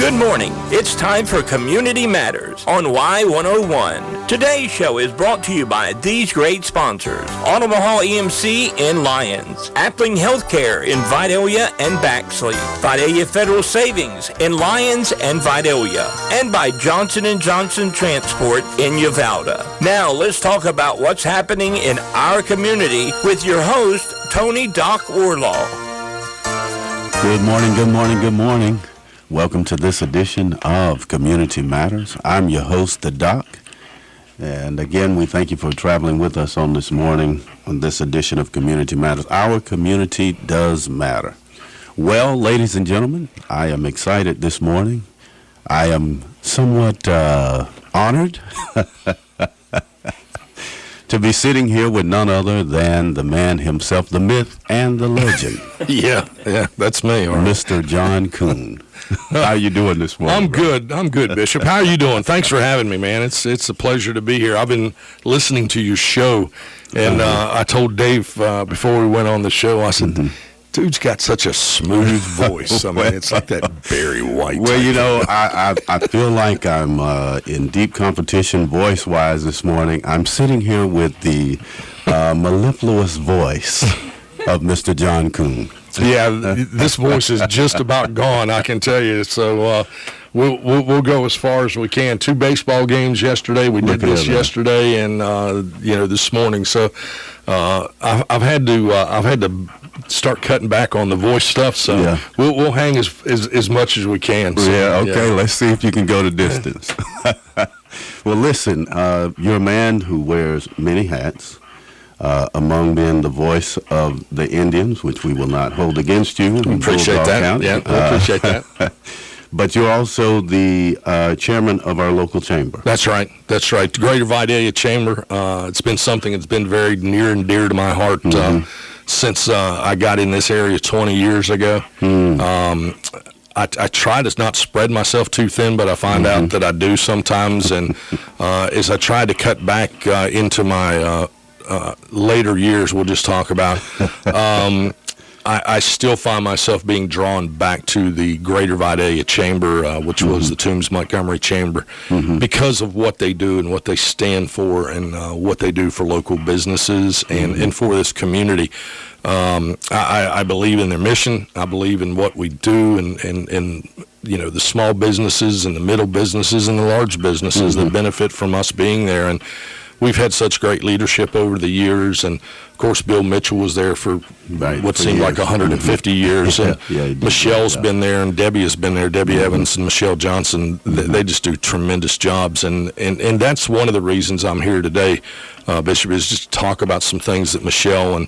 Good morning. It's time for Community Matters on Y101. Today's show is brought to you by these great sponsors: Omaha EMC in Lyons, Appling Healthcare in Vidalia and Baxley, Vidalia Federal Savings in Lyons and Vidalia, and by Johnson & Johnson Transport in Uvalde. Now let's talk about what's happening in our community with your host, Tony Doc Orlaw. Good morning, good morning, good morning. Welcome to this edition of Community Matters. I'm your host, the Doc. And again, we thank you for traveling with us on this morning on this edition of Community Matters. Our community does matter. Well, ladies and gentlemen, I am excited this morning. I am somewhat honored to be sitting here with none other than the man himself, the myth and the legend. Yeah, that's me. All right. Mr. John Koon. How are you doing this morning? I'm good, Bishop. How are you doing? Thanks for having me, man. It's a pleasure to be here. I've been listening to your show, and I told Dave before we went on the show, I said, dude's got such a smooth voice. I mean, it's like that Barry White. Well, you know, I feel like I'm in deep competition voice-wise this morning. I'm sitting here with the mellifluous voice of Mr. John Koon. Yeah, this voice is just about gone, I can tell you. So we'll go as far as we can. 2 baseball games yesterday. We did this yesterday, and this morning. So I've had to start cutting back on the voice stuff. So yeah. we'll hang as much as we can. So, yeah. Okay. Yeah. Let's see if you can go the distance. Well, listen. You're a man who wears many hats. Among being the voice of the Indians, which we will not hold against you. Appreciate that. County. Yeah, appreciate that. But you're also the chairman of our local chamber. That's right. The Greater Vidalia Chamber. It's been something that's been very near and dear to my heart since I got in this area 20 years ago. I try to not spread myself too thin, but I find out that I do sometimes. And as I try to cut back into my later years, we'll just talk about, I still find myself being drawn back to the Greater Vidalia Chamber, which was the Toombs-Montgomery Chamber, because of what they do and what they stand for and what they do for local businesses and for this community. I believe in their mission. I believe in what we do and the small businesses and the middle businesses and the large businesses that benefit from us being there. And we've had such great leadership over the years, and of course Bill Mitchell was there for what seemed like 150 years, and Michelle's been there, and Debbie has been there, Debbie Evans and Michelle Johnson. They just do tremendous jobs, and that's one of the reasons I'm here today, Bishop, is just to talk about some things that Michelle and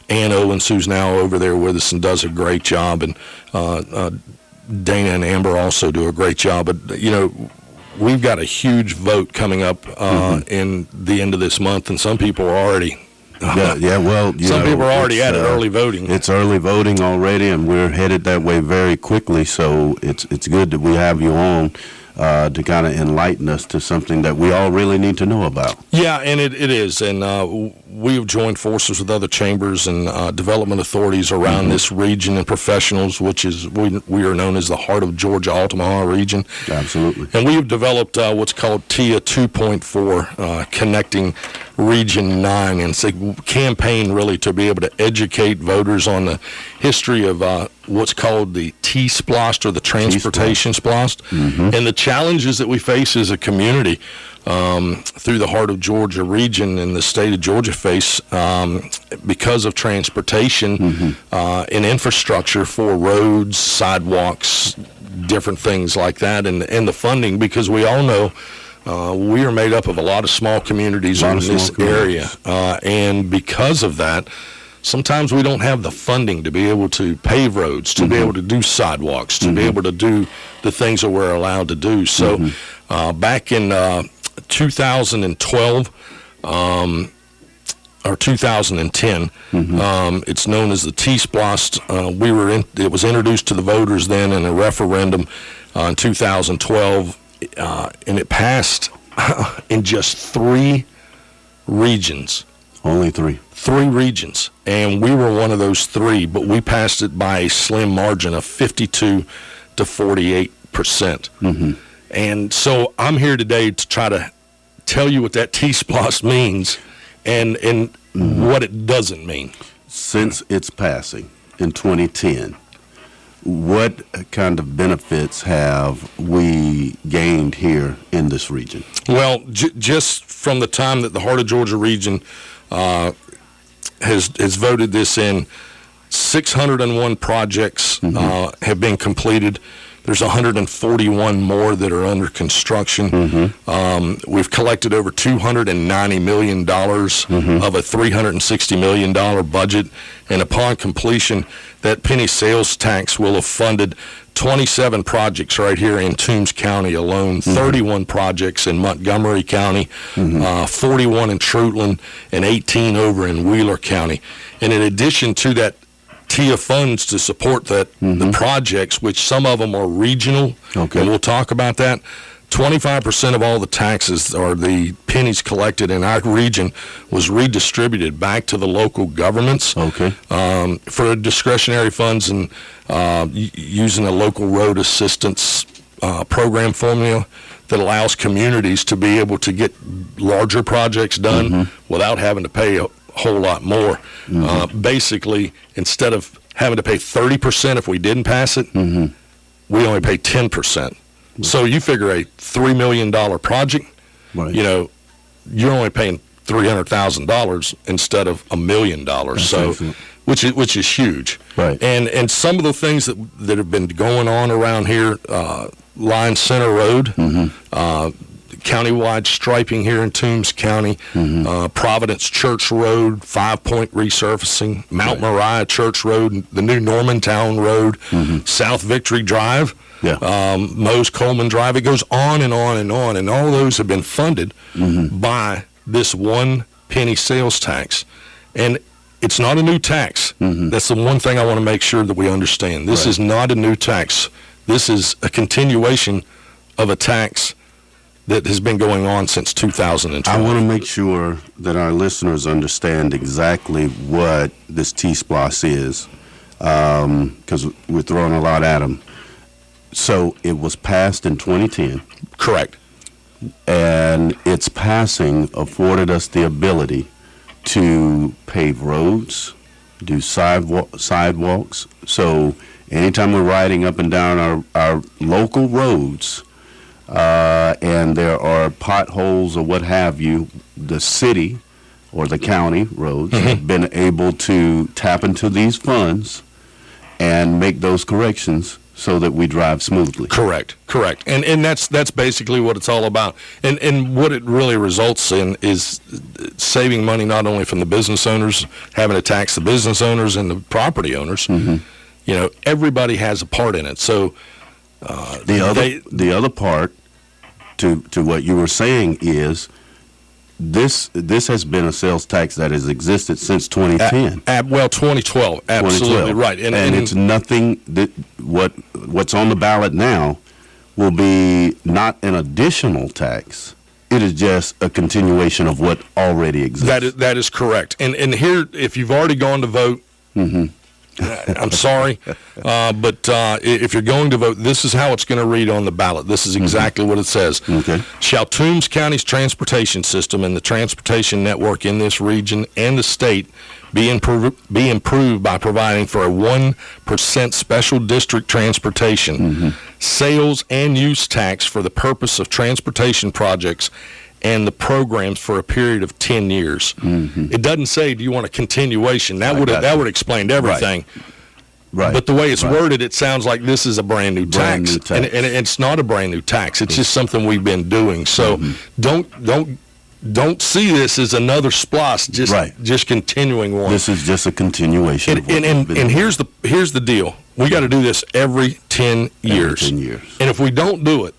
Ann Owens, who's now over there with us and does a great job, and Dana and Amber also do a great job. But we've got a huge vote coming up in the end of this month, and some people are already. Some people are already at it, early voting. It's early voting already, and we're headed that way very quickly. So it's good that we have you on to kind of enlighten us to something that we all really need to know about. Yeah, and it is, and we've joined forces with other chambers and development authorities around this region and professionals, which is we are known as the Heart of Georgia Altamaha region. Absolutely. And we've developed what's called TIA 2.4, Connecting Region 9, and it's a campaign really to be able to educate voters on the history of what's called the SPLOST, or the Transportation SPLOST, and the challenges that we face as a community through the Heart of Georgia region and the state of Georgia face because of transportation and infrastructure for roads, sidewalks, different things like that, and the funding, because we all know we are made up of a lot of small communities in this area, and because of that, sometimes we don't have the funding to be able to pave roads, to be able to do sidewalks, to be able to do the things that we're allowed to do. So back in 2012 or 2010, it's known as the T-SPLOST. It was introduced to the voters then in a referendum in 2012. And it passed in just 3 regions. Only 3. 3 regions. And we were one of those 3, but we passed it by a slim margin of 52 to 48%. percent. And so I'm here today to try to tell you what that T-SPLOST means and what it doesn't mean. Since its passing in 2010, what kind of benefits have we gained here in this region? Well, just from the time that the Heart of Georgia region has voted this in, 601 projects have been completed. There's 141 more that are under construction. We've collected over $290 million of a $360 million budget, and upon completion, that penny sales tax will have funded 27 projects right here in Toombs County alone, 31 projects in Montgomery County, 41 in Troutland, and 18 over in Wheeler County. And in addition to that TIA funds to support that the projects, which some of them are regional, and we'll talk about that. 25% of all the taxes or the pennies collected in our region was redistributed back to the local governments for discretionary funds and using a local road assistance program formula that allows communities to be able to get larger projects done without having to pay a whole lot more. Basically, instead of having to pay 30% if we didn't pass it, we only pay 10%. So you figure a $3 million project, you know, you're only paying $300,000 instead of $1 million. So, which is huge. Right. And some of the things that have been going on around here, Line Center Road, countywide striping here in Toombs County, Providence Church Road, 5 Point resurfacing, Mount Moriah Church Road, the new Normantown Road, South Victory Drive, Mose Coleman Drive. It goes on and on and on, and all those have been funded by this one penny sales tax. And it's not a new tax. That's the one thing I want to make sure that we understand. This is not a new tax. This is a continuation of a tax that has been going on since 2012. I want to make sure that our listeners understand exactly what this T-SPLOST is, because we're throwing a lot at them. So it was passed in 2010. Correct. And its passing afforded us the ability to pave roads, do sidewalks. So anytime we're riding up and down our local roads, and there are potholes or what have you, the city or the county roads have been able to tap into these funds and make those corrections so that we drive smoothly. Correct. And that's basically what it's all about. And what it really results in is saving money not only from the business owners, having to tax the business owners and the property owners. You know, everybody has a part in it. So the other part to what you were saying is this has been a sales tax that has existed since 2010. 2012. Absolutely 2012. Right. And it's nothing that what's on the ballot now will be not an additional tax. It is just a continuation of what already exists. That is correct. And here, if you've already gone to vote, I'm sorry, but if you're going to vote, this is how it's going to read on the ballot. This is exactly what it says. Shall Toombs County's transportation system and the transportation network in this region and the state be improved by providing for a 1% special district transportation sales and use tax for the purpose of transportation projects and the programs for a period of 10 years. It doesn't say, do you want a continuation? That would have explained everything. Right. But the way it's worded, it sounds like this is a brand new tax. And it's not a brand new tax. It's just something we've been doing. So don't see this as another SPLOST, just continuing one. This is just a continuation. And here's the deal. We got to do this every 10 years. Every 10 years. And if we don't do it,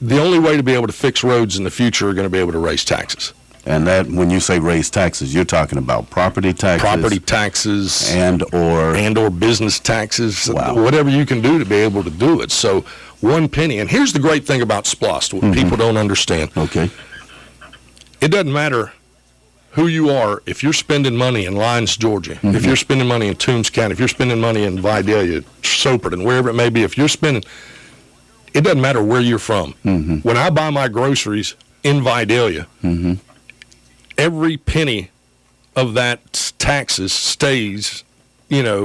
the only way to be able to fix roads in the future are going to be able to raise taxes. And that, when you say raise taxes, you're talking about property taxes, and or business taxes, wow, whatever you can do to be able to do it. So 1 penny. And here's the great thing about SPLOST, what people don't understand. Okay. It doesn't matter who you are. If you're spending money in Lyons, Georgia, if you're spending money in Toombs County, if you're spending money in Vidalia, Soperton, wherever it may be, if you're spending, it doesn't matter where you're from. When I buy my groceries in Vidalia, every penny of that taxes stays, wherever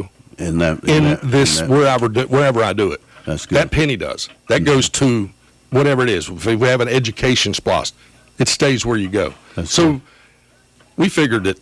I do it. That's good. That penny does. That goes to whatever it is. If we have an education SPLOST, it stays where you go. That's so good. We figured that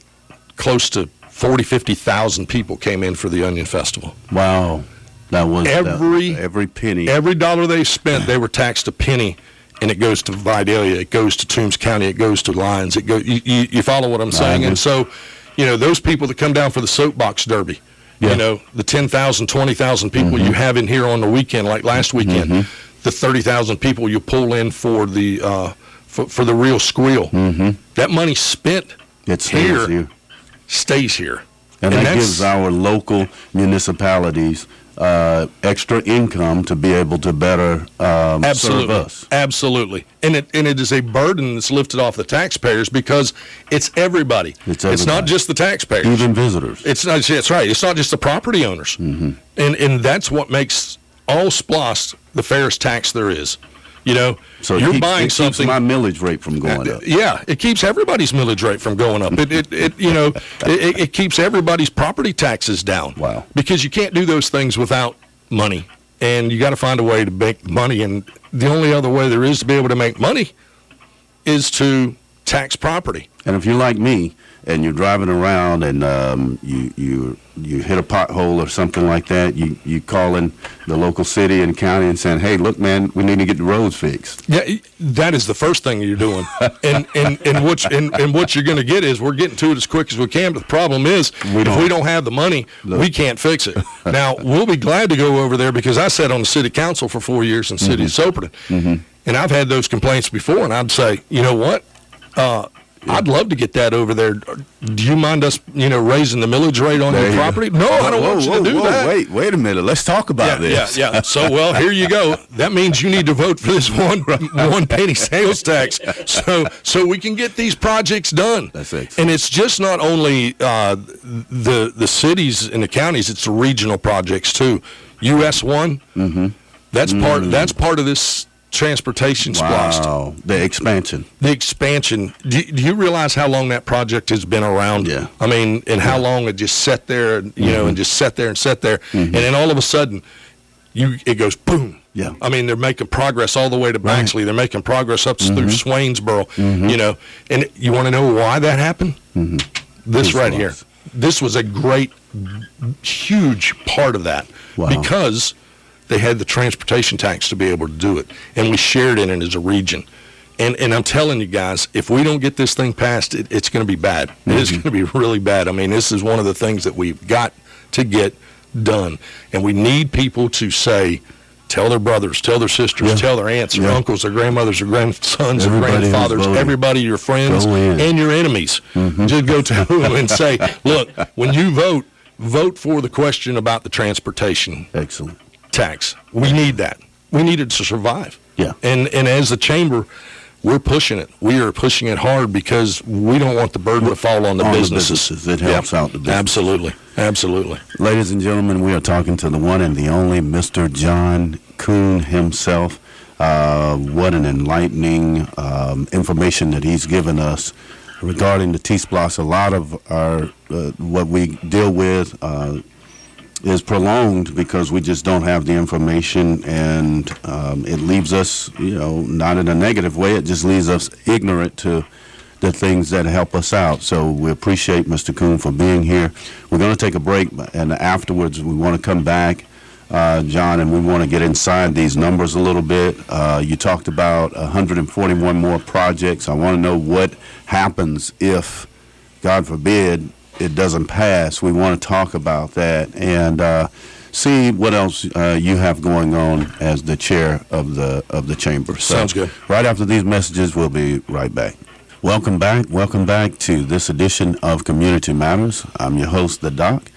close to 50,000 people came in for the Onion Festival. Wow. That was every penny. Every dollar they spent, they were taxed a penny, and it goes to Vidalia, it goes to Toombs County, it goes to Lyons. You follow what I'm saying? And so, those people that come down for the soapbox derby, the 10,000, 20,000 people you have in here on the weekend, like last weekend, the 30,000 people you pull in for the for the real squeal. That money spent here stays here. And that gives our local municipalities extra income to be able to better serve us. Absolutely. And it is a burden that's lifted off the taxpayers because it's everybody. It's not just the taxpayers. Even visitors. It's not. That's right. It's not just the property owners. And that's what makes all SPLOST the fairest tax there is. So you're buying something. Keeps my millage rate from going up. Yeah, it keeps everybody's millage rate from going up. It keeps everybody's property taxes down. Wow. Because you can't do those things without money, and you got to find a way to make money. And the only other way there is to be able to make money is to tax property. And if you're like me and you're driving around and you hit a pothole or something like that, you calling the local city and county and saying, hey, look, man, we need to get the roads fixed. Yeah, that is the first thing you're doing. and what you're going to get is we're getting to it as quick as we can, but the problem is if we don't have the money, we can't fix it. Now, we'll be glad to go over there because I sat on the city council for 4 years in City of Soperton, and I've had those complaints before, and I'd say, you know what? I'd love to get that over there. Do you mind us, raising the millage rate on your property? No, I don't want you to do that. Wait a minute. Let's talk about this. Yeah. So, well, here you go. That means you need to vote for this one penny sales tax so we can get these projects done. That's excellent. And it's just not only the cities and the counties, it's the regional projects too. US 1, that's part of this transportation SPLOST. Wow, the expansion. Do you realize how long that project has been around? Yeah. I mean, and how long it just sat there, and just sat there and sat there, and then all of a sudden, it goes boom. Yeah. I mean, they're making progress all the way to Baxley. They're making progress up through Swainsboro. And you want to know why that happened? This right here. This was a great, huge part of that because they had the transportation tax to be able to do it, and we shared in it as a region. And I'm telling you guys, if we don't get this thing passed, it's going to be bad. It is going to be really bad. I mean, this is one of the things that we've got to get done, and we need people to tell their brothers, tell their sisters, tell their aunts, their uncles, their grandmothers, their grandsons, their grandfathers, everybody, your friends, and your enemies. Just go to them and say, look, when you vote for the question about the transportation. Excellent. Tax. We need that. We need it to survive. Yeah. And as a chamber, we're pushing it. We are pushing it hard because we don't want the burden to fall on the businesses. It helps out the business. Absolutely. Ladies and gentlemen, we are talking to the one and the only Mr. John Koon himself. What an enlightening information that he's given us regarding the T-SPLOST. A lot of our what we deal with is prolonged because we just don't have the information, and it leaves us, not in a negative way. It just leaves us ignorant to the things that help us out. So we appreciate Mr. Koon for being here. We're going to take a break, and afterwards we want to come back, John, and we want to get inside these numbers a little bit. You talked about 141 more projects. I want to know what happens if, God forbid, it doesn't pass. We want to talk about that and see what else you have going on as the chair of the chamber. So, sounds good. Right after these messages, we'll be right back. Welcome back to this edition of Community Matters. I'm your host, the Doc,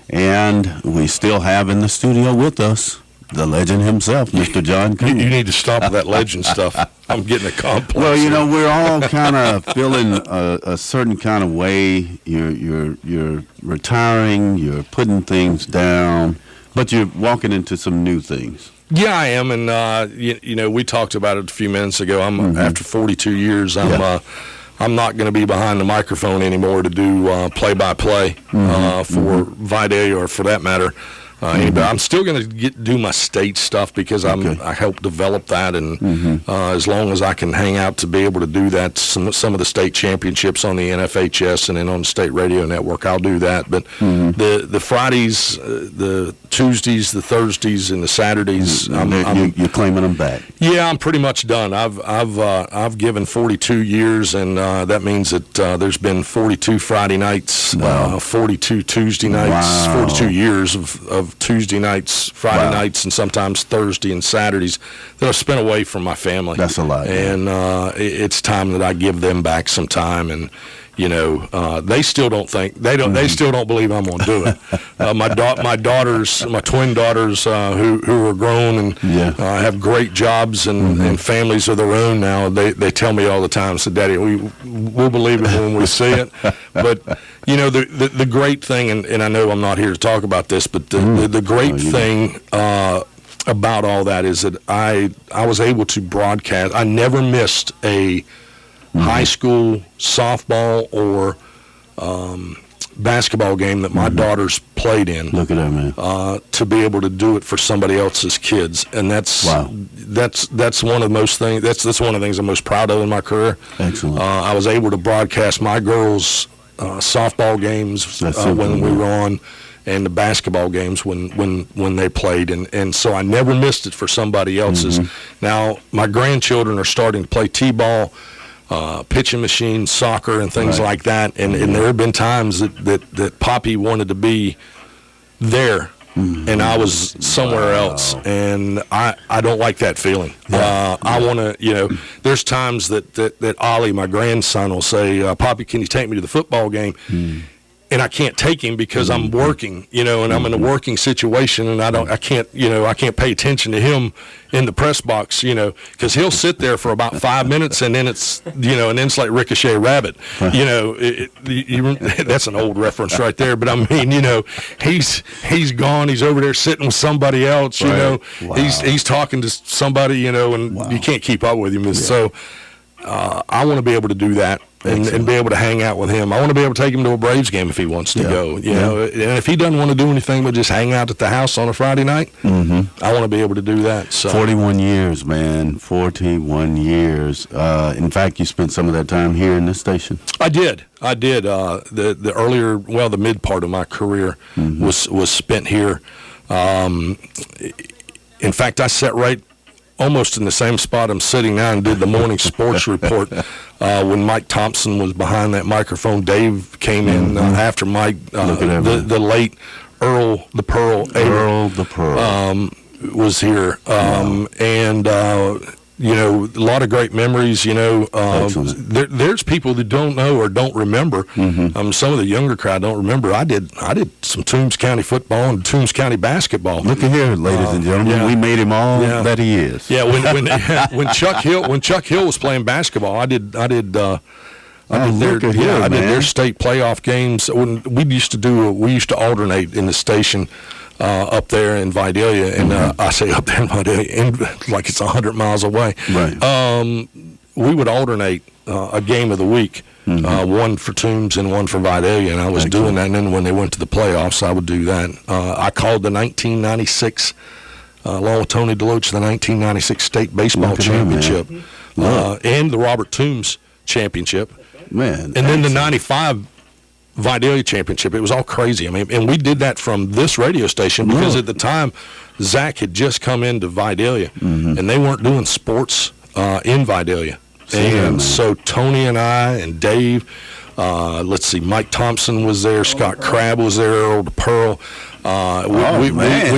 and we still have in the studio with us the legend himself, Mr. John Koon. You need to stop with that legend stuff. I'm getting a complex. Well, we're all kind of feeling a certain kind of way. You're retiring. You're putting things down, but you're walking into some new things. Yeah, I am, and we talked about it a few minutes ago. I'm after 42 years. I'm not going to be behind the microphone anymore to do play-by-play for Vidalia or, for that matter, anybody. I'm still going to do my state stuff because I help develop that, and as long as I can hang out to be able to do that, some of the state championships on the NFHS and then on the state radio network, I'll do that. But the Fridays, the Tuesdays, the Thursdays, and the Saturdays, you're claiming them back. Yeah, I'm pretty much done. I've given 42 years, and that means that there's been 42 Friday nights, 42 Tuesday nights, 42 years of Tuesday nights, Friday nights, and sometimes Thursday and Saturdays that I've spent away from my family. That's a lot. And it's time that I give them back some time. And they still don't think they still don't believe I'm going to do it. My twin daughters, who are grown and have great jobs and families of their own now, they tell me all the time, "So, Daddy, we'll believe it when we see it." But the great thing, and I know I'm not here to talk about this, but the great thing about all that is that I was able to broadcast. I never missed a high school softball or basketball game that my daughters played in. Look at that, man. To be able to do it for somebody else's kids, and that's one of the most things. That's one of the things I'm most proud of in my career. Excellent. I was able to broadcast my girls' softball games when we were on, and the basketball games when they played, and so I never missed it for somebody else's. Now my grandchildren are starting to play t-ball, pitching machine, soccer, and things like that. And there have been times that Poppy wanted to be there, and I was somewhere else. And I don't like that feeling. I want to, there's times that Ollie, my grandson, will say, "Poppy, can you take me to the football game?" And I can't take him because I'm working, and I'm in a working situation, and I can't pay attention to him in the press box, because he'll sit there for about 5 minutes, and then it's, and then it's like Ricochet Rabbit, that's an old reference right there. But I mean, he's gone, he's over there sitting with somebody else, he's talking to somebody, and you can't keep up with him. So I want to be able to do that. And be able to hang out with him. I want to be able to take him to a Braves game if he wants to go. And if he doesn't want to do anything but just hang out at the house on a Friday night, I want to be able to do that. So 41 years, man. 41 years. In fact, you spent some of that time here in this station. I did. The earlier, the mid part of my career was spent here. In fact, I sat right almost in the same spot I'm sitting now and did the morning sports report when Mike Thompson was behind that microphone. Dave came in after Mike, the late Earl the Pearl was here, and a lot of great memories. There's people that don't know or don't remember. Some of the younger crowd don't remember. I did some Toombs County football and Toombs County basketball. Look at here, ladies and gentlemen. We made him all that he is. Yeah, when Chuck Hill was playing basketball, I did their state playoff games. When we used to alternate in the station. Up there in Vidalia, and I say up there in Vidalia, like it's 100 miles away. Right. We would alternate a game of the week, one for Toombs and one for Vidalia, and I was doing that. And then when they went to the playoffs, I would do that. I called the 1996, along with Tony DeLoach, the 1996 state baseball championship, and the Robert Toombs championship. Man, and then the 95 Vidalia championship. It was all crazy. I mean, and we did that from this radio station because at the time Zach had just come into Vidalia, and they weren't doing sports in Vidalia. So Tony and I and Dave, Mike Thompson was there, Scott Crabb was there, Earl the Pearl. We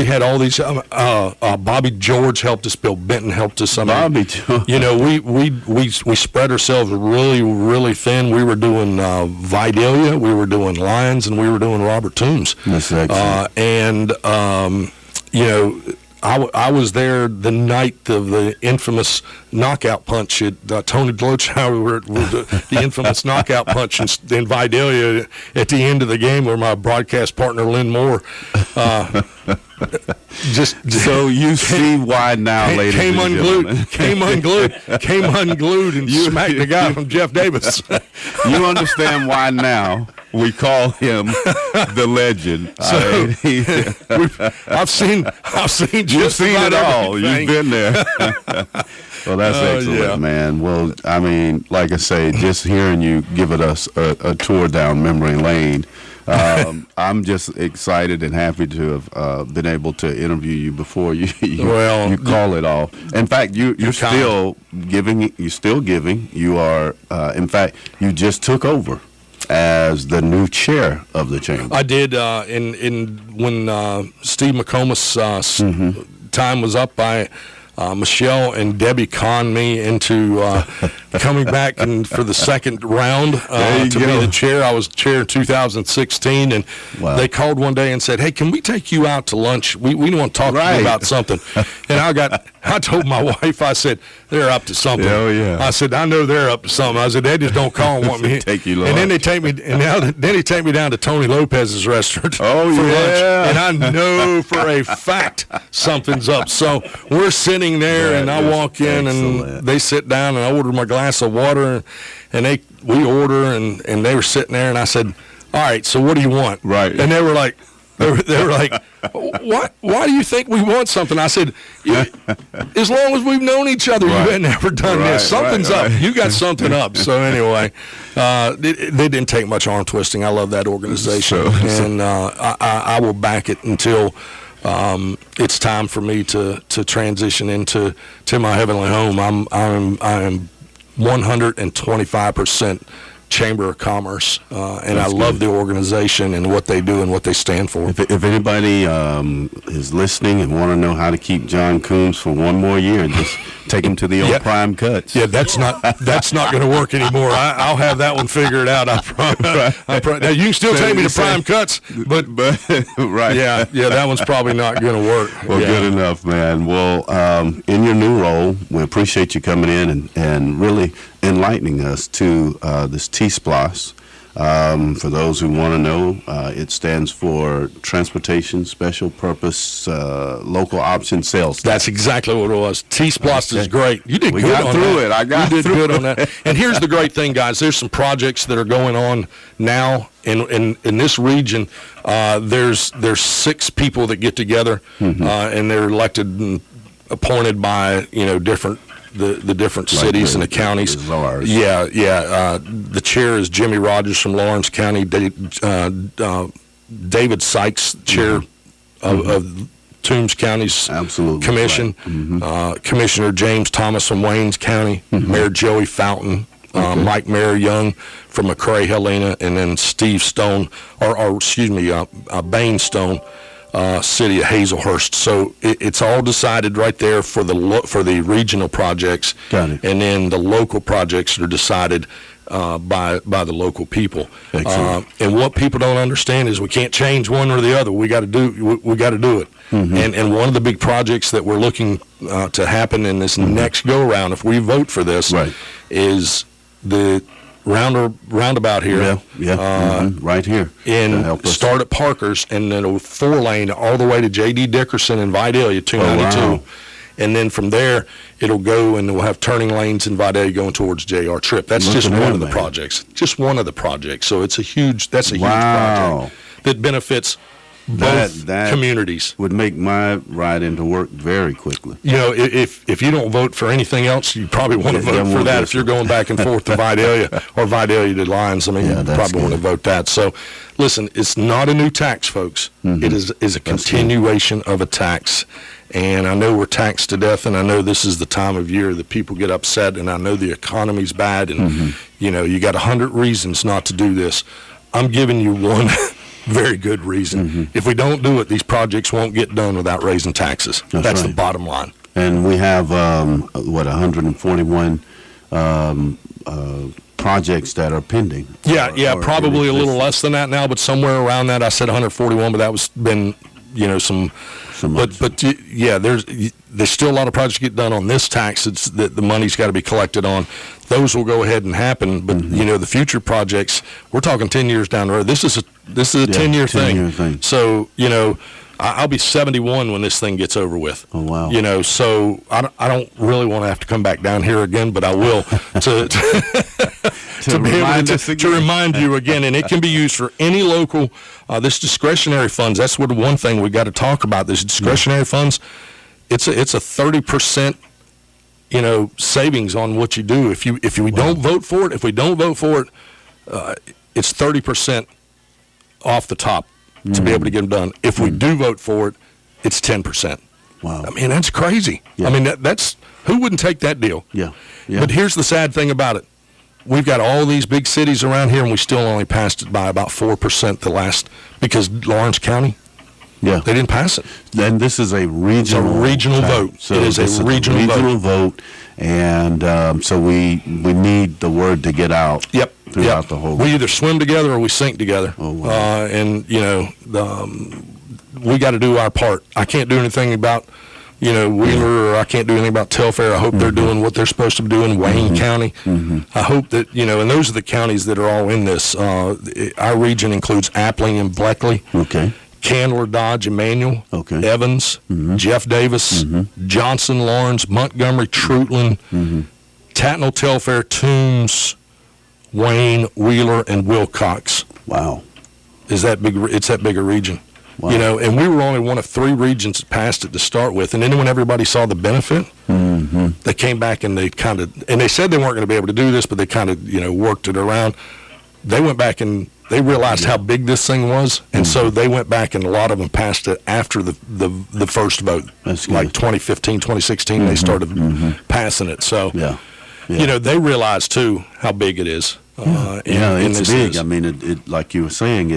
had all these. Bobby George helped us. Bill Benton helped us. Bobby George. We spread ourselves really, really thin. We were doing Vidalia, we were doing Lions, and we were doing Robert Toombs. That's excellent. I was there the night of the infamous knockout punch at Tony Glochauer, the infamous knockout punch in Vidalia at the end of the game, where my broadcast partner Lynn Moore so you see why now, ladies and gentlemen. Came unglued and smacked the guy from Jeff Davis. You understand why now we call him the legend. I've seen You've seen it all. Everything. You've been there. Well, that's excellent, man. Well, I mean, like I say, just hearing you giving us a tour down memory lane, I'm just excited and happy to have been able to interview you before you call it off. In fact, you're still giving. You're still giving. You are. In fact, you just took over as the new chair of the chamber. I did. When Steve McComas' time was up, Michelle and Debbie conned me into coming back and for the second round to be the chair. I was chair in 2016, and they called one day and said, "Hey, can we take you out to lunch? We want to talk to you about something." And I told my wife, I said, "They're up to something." Oh yeah. I said, "I know they're up to something." I said, "They just don't call and want me." Take you lunch. And then they take me, then they take me down to Tony Lopez's restaurant for lunch, and I know for a fact something's up. So we're sitting there, and I walk in, and they sit down, and I order my glass of water, and we order, and they were sitting there, and I said, "All right, so what do you want?" Right. And they were like, why do you think we want something? I said, as long as we've known each other, you ain't never done this. Something's up. You got something up. So anyway, they didn't take much arm twisting. I love that organization, and I will back it until it's time for me to transition into my heavenly home. I am 125% Chamber of Commerce, and I love the organization and what they do and what they stand for. If anybody is listening and want to know how to keep John Coombs for one more year, just take him to the old Prime Cuts. Yeah, that's not going to work anymore. I'll have that one figured out. I promise. Now you can still take me to Prime Cuts, but right. Yeah, that one's probably not going to work. Well, good enough, man. Well, in your new role, we appreciate you coming in and really enlightening us to this SPLOST. For those who want to know, it stands for Transportation Special Purpose Local Option Sales. That's exactly what it was. SPLOST is great. You did we good got on through that. it. I got you did through good it. on that. And here's the great thing, guys. There's some projects that are going on now in this region. There's 6 people that get together, and they're elected and appointed by different. The different cities and the counties. The chair is Jimmy Rogers from Lawrence County. David Sykes, chair of Toombs County's commission. Right. Commissioner James Thomas from Waynes County. Mayor Joey Fountain. Mike Mayor Young from McCrae Helena, and then Steve Stone, Bain Stone. City of Hazelhurst. So it's all decided right there for the regional projects. Got it. And then the local projects are decided by the local people. And what people don't understand is we can't change one or the other. We got to do it. And one of the big projects that we're looking to happen in this next go round, if we vote for this, is the roundabout here. Right here. And start at Parker's, and then a 4-lane all the way to J.D. Dickerson and Vidalia, 292. Oh, wow. And then from there, it'll go, and we'll have turning lanes in Vidalia going towards J.R. Tripp. That's just one of the projects. Just one of the projects. So it's a huge project that benefits both communities. Would make my ride into work very quickly. If you don't vote for anything else, you probably want to vote for that. If you're going back and forth to Vidalia or Vidalia to Lyons, you probably want to vote that. So, listen, it's not a new tax, folks. It is a continuation of a tax. And I know we're taxed to death, and I know this is the time of year that people get upset, and I know the economy's bad, and you got 100 reasons not to do this. I'm giving you one very good reason. If we don't do it, these projects won't get done without raising taxes. That's the bottom line. And we have 141 projects that are pending. Probably a little less than that now, but somewhere around that. I said 141, but that was been some Yeah, there's still a lot of projects get done on this tax that the money's got to be collected on. Those will go ahead and happen, but the future projects, we're talking 10 years down the road. This is a 10-year thing. So I'll be 71 when this thing gets over with. Oh, wow. So I don't really want to have to come back down here again, but I will to be able to remind you again. And it can be used for any local, this discretionary funds. That's what one thing we got to talk about. This discretionary funds, it's a 30%, savings on what you do. If we don't vote for it, it's 30% off the top to be able to get them done. If we do vote for it, it's 10%. Wow. I mean, that's crazy. Yeah. I mean, that's who wouldn't take that deal? Yeah. But here's the sad thing about it. We've got all these big cities around here, and we still only passed it by about 4% because Lawrence County, they didn't pass it. Then this is a regional vote. So it is a regional vote. And so we need the word to get out throughout the whole. We either swim together or we sink together. Oh, wow. We got to do our part. I can't do anything about Wheeler, or I can't do anything about Telfair. I hope they're doing what they're supposed to be doing. Wayne County. I hope that and those are the counties that are all in this. Our region includes Appling and Bleckley. Okay. Candler, Dodge, Emmanuel, Evans, Jeff Davis, Johnson, Lawrence, Montgomery, Trutland, Tatnall, Telfair, Toombs, Wayne, Wheeler, and Wilcox. Wow. It's that big a region. Wow. And we were only one of 3 regions that passed it to start with. And then when everybody saw the benefit, they came back and they said they weren't going to be able to do this, but they kind of, worked it around. They went back and they realized how big this thing was, and so they went back and a lot of them passed it after the first vote. That's good. Like 2015, 2016, they started passing it. So, they realized, too, how big it is. It's big. I mean, it like you were saying,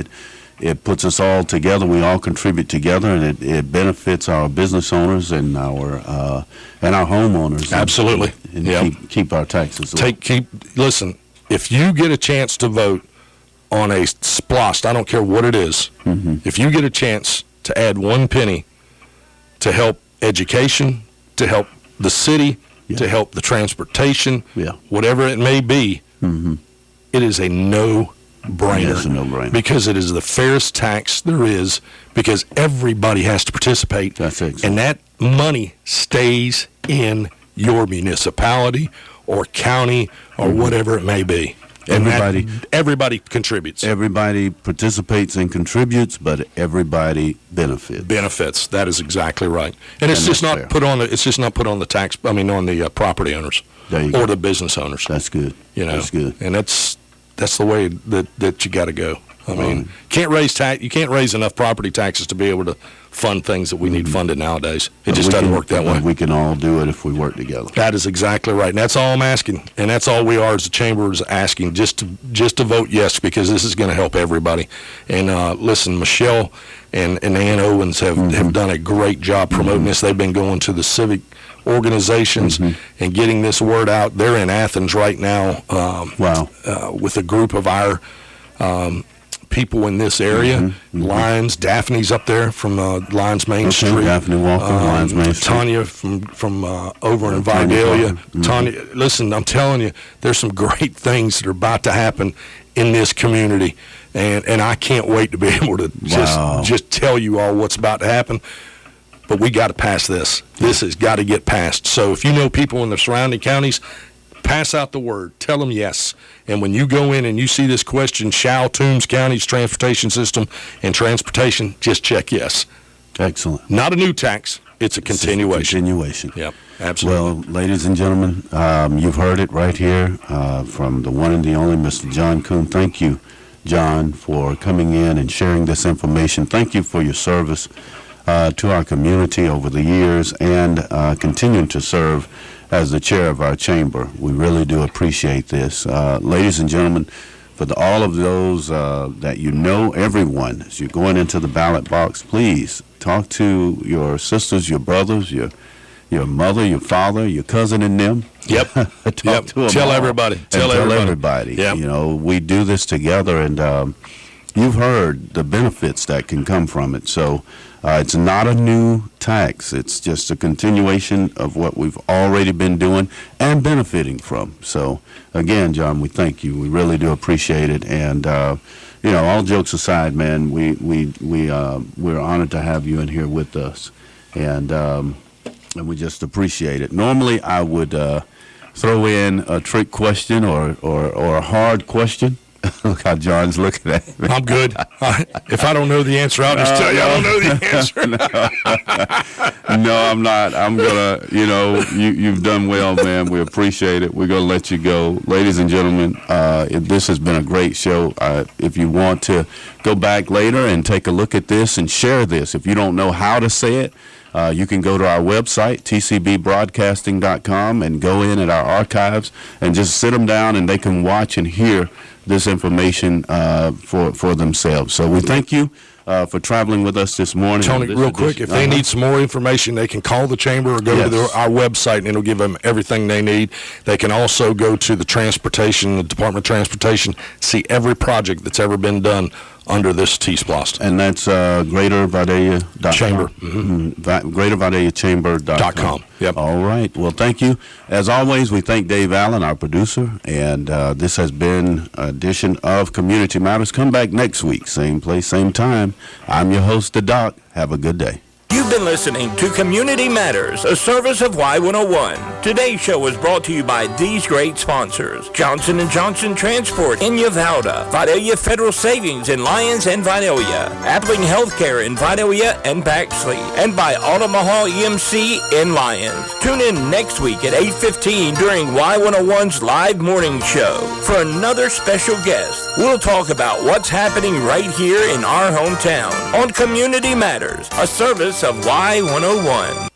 it puts us all together. We all contribute together, and it benefits our business owners and our homeowners. Absolutely. And keep our taxes low. Listen, if you get a chance to vote on a SPLOST, I don't care what it is, if you get a chance to add 1 penny to help education, to help the city, to help the transportation, whatever it may be, it is a no-brainer. It's a no-brainer. Because it is the fairest tax there is, because everybody has to participate. That's excellent. And that money stays in your municipality or county or whatever it may be. Everybody contributes. Everybody participates and contributes, but everybody benefits. That is exactly right. And it's just not put on the tax. I mean, on the property owners or the business owners. That's good. That's good. And that's the way that you got to go. I mean, you can't raise enough property taxes to be able to fund things that we need funded nowadays. It just doesn't work that way. We can all do it if we work together. That is exactly right. And that's all I'm asking. And that's all we are as a chamber is asking, just to vote yes, because this is going to help everybody. And listen, Michelle and Ann Owens have done a great job promoting this. They've been going to the civic organizations and getting this word out. They're in Athens right now with a group of our people in this area. Lyons, Daphne's up there from Lyons Main Street. Daphne Walker, Lyons Main Street. Tanya from over in Vidalia. Tanya, listen, I'm telling you, there's some great things that are about to happen in this community, and I can't wait to be able to just tell you all what's about to happen. But we got to pass this. This has got to get passed. So if you know people in the surrounding counties, pass out the word. Tell them yes. And when you go in and you see this question, shall Toombs County's transportation system and transportation, just check yes. Excellent. Not a new tax. It's a continuation. Continuation. Yep, absolutely. Well, ladies and gentlemen, you've heard it right here from the one and the only Mr. John Koon. Thank you, John, for coming in and sharing this information. Thank you for your service to our community over the years and continuing to serve as the chair of our chamber. We really do appreciate this. Ladies and gentlemen, for all of those that everyone, as you're going into the ballot box, please talk to your sisters, your brothers, your mother, your father, your cousin, and them. Yep. Talk to them. Tell everybody. Tell everybody. Yep. We do this together, and you've heard the benefits that can come from it. So It's not a new tax. It's just a continuation of what we've already been doing and benefiting from. So, again, John, we thank you. We really do appreciate it. And, all jokes aside, man, we're honored to have you in here with us. And we just appreciate it. Normally, I would throw in a trick question or a hard question. Look how John's looking at me. I'm good. If I don't know the answer, I'll just tell you I don't know the answer. No, I'm not. I'm going to, you've done well, man. We appreciate it. We're going to let you go. Ladies and gentlemen, this has been a great show. If you want to go back later and take a look at this and share this, if you don't know how to say it, you can go to our website, tcbbroadcasting.com, and go in at our archives and just sit them down, and they can watch and hear this information for themselves. So we thank you for traveling with us this morning. Tony, real quick, if they need some more information, they can call the chamber or go to our website, and it'll give them everything they need. They can also go to the Department of Transportation, see every project that's ever been done under this SPLOST. And that's Greater Vidalia Chamber. Greater Vidalia Chamber.com. Yep. All right. Well, thank you. As always, we thank Dave Allen, our producer, and this has been an edition of Community Matters. Come back next week, same place, same time. I'm your host, the Doc. Have a good day. You've been listening to Community Matters, a service of Y101. Today's show was brought to you by these great sponsors: Johnson & Johnson Transport in Uvalde, Vidalia Federal Savings in Lyons and Vidalia, Appling Healthcare in Vidalia and Baxley, and by Omaha EMC in Lyons. Tune in next week at 8:15 during Y101's live morning show for another special guest. We'll talk about what's happening right here in our hometown on Community Matters, a service of Y101.